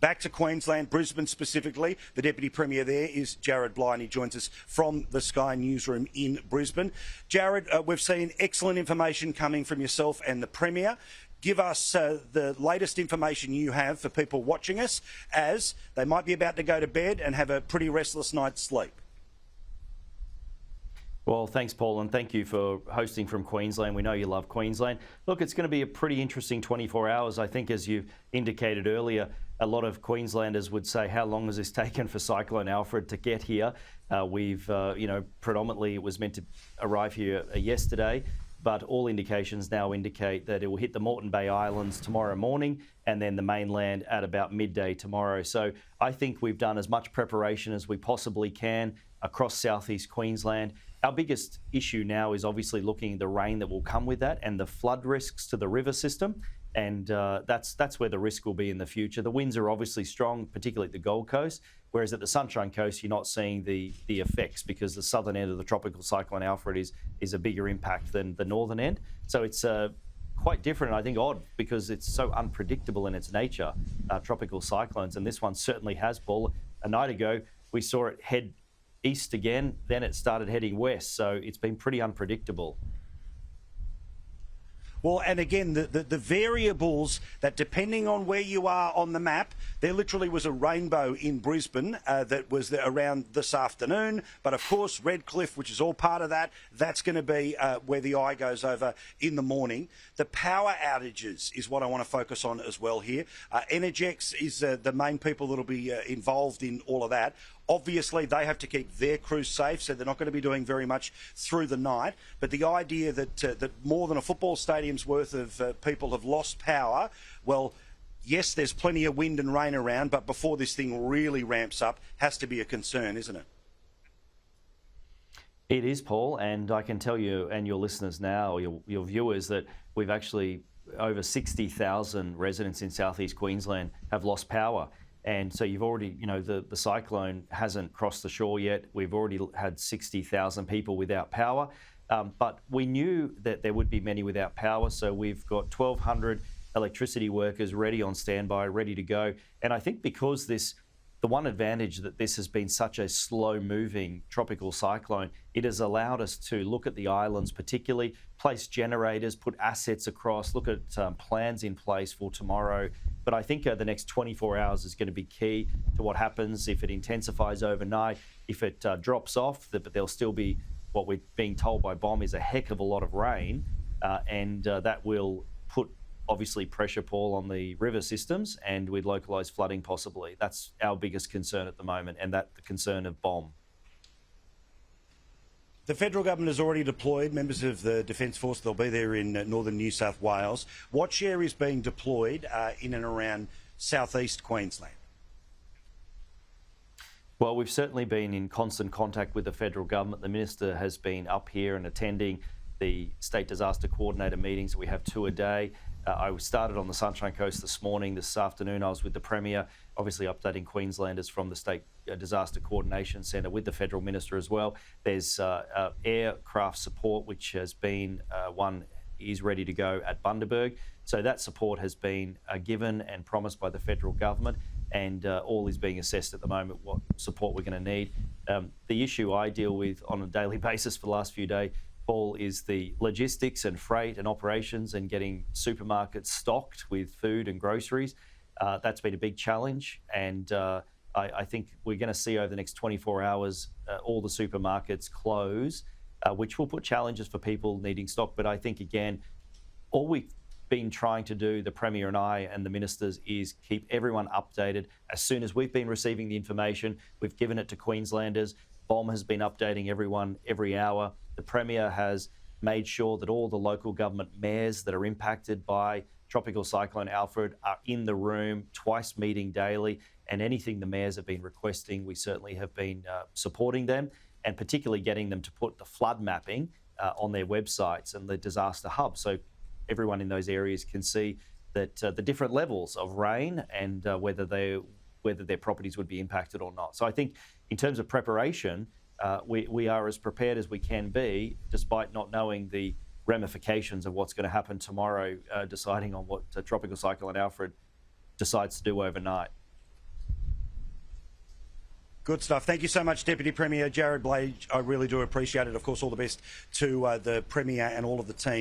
back to Queensland, Brisbane specifically. The Deputy Premier there is Jarrod Bleijie. He joins us from the Sky newsroom in Brisbane. Jarrod, we've seen excellent information coming from yourself and the Premier. Give us the latest information you have for people watching us, as they might be about to go to bed and have a pretty restless night's sleep. Well, thanks, Paul, and thank you for hosting from Queensland. We know you love Queensland. Look, it's going to be a pretty interesting 24 hours. I think, as you've indicated earlier, a lot of Queenslanders would say, how long has this taken for Cyclone Alfred to get here? Predominantly it was meant to arrive here yesterday, but all indications now indicate that it will hit the Moreton Bay Islands tomorrow morning and then the mainland at about midday tomorrow. So I think we've done as much preparation as we possibly can across southeast Queensland. Our biggest issue now is obviously looking at the rain that will come with that and the flood risks to the river system. And that's where the risk will be in the future. The winds are obviously strong, particularly at the Gold Coast, whereas at the Sunshine Coast, you're not seeing the effects because the southern end of the Tropical Cyclone Alfred is a bigger impact than the northern end. So it's quite different, and I think odd, because it's so unpredictable in its nature, tropical cyclones. And this one certainly has, Paul. A night ago, we saw it head east again, then it started heading west. So it's been pretty unpredictable. Well, and again, the variables that, depending on where you are on the map, there literally was a rainbow in Brisbane that was around this afternoon. But of course, Redcliffe, which is all part of that, that's going to be where the eye goes over in the morning. The power outages is what I want to focus on as well here. Energex is the main people that will be involved in all of that. Obviously, they have to keep their crews safe, so they're not going to be doing very much through the night. But the idea that more than a football stadium's worth of people have lost power, well, yes, there's plenty of wind and rain around, but before this thing really ramps up, has to be a concern, isn't it? It is, Paul, and I can tell you and your listeners now, or your viewers, that we've actually, over 60,000 residents in southeast Queensland have lost power. And so you've already, the cyclone hasn't crossed the shore yet. We've already had 60,000 people without power. But we knew that there would be many without power. So we've got 1,200 electricity workers ready on standby, ready to go. And I think because the one advantage that this has been such a slow-moving tropical cyclone, it has allowed us to look at the islands particularly, place generators, put assets across, look at plans in place for tomorrow. But I think the next 24 hours is going to be key to what happens if it intensifies overnight, if it drops off, but there'll still be what we're being told by BOM is a heck of a lot of rain, and that will put obviously pressure, Paul, on the river systems and with localised flooding possibly. That's our biggest concern at the moment, and that the concern of BOM. The federal government has already deployed members of the Defence Force. They'll be there in northern New South Wales. What share is being deployed in and around southeast Queensland? Well, we've certainly been in constant contact with the federal government. The minister has been up here and attending the state disaster coordinator meetings. We have 2 a day. I started on the Sunshine Coast this morning. This afternoon I was with the Premier, obviously updating Queenslanders from the State Disaster Coordination Centre with the Federal Minister as well. There's aircraft support, which has been one is ready to go at Bundaberg. So that support has been given and promised by the federal government, and all is being assessed at the moment what support we're going to need. The issue I deal with on a daily basis for the last few days, Paul, is the logistics and freight and operations and getting supermarkets stocked with food and groceries. That's been a big challenge, and I think we're going to see over the next 24 hours all the supermarkets close, which will put challenges for people needing stock. But I think, again, all we've been trying to do, the Premier and I and the ministers, is keep everyone updated. As soon as we've been receiving the information, we've given it to Queenslanders. BOM has been updating everyone every hour. The Premier has made sure that all the local government mayors that are impacted by Tropical Cyclone Alfred are in the room, twice meeting daily, and anything the mayors have been requesting, we certainly have been supporting them, and particularly getting them to put the flood mapping on their websites and the disaster hub, so everyone in those areas can see that the different levels of rain and whether their properties would be impacted or not. So I think in terms of preparation, we are as prepared as we can be, despite not knowing the ramifications of what's going to happen tomorrow, deciding on what Tropical Cyclone Alfred decides to do overnight. Good stuff. Thank you so much, Deputy Premier Jarrod Bleijie. I really do appreciate it. Of course, all the best to the Premier and all of the team.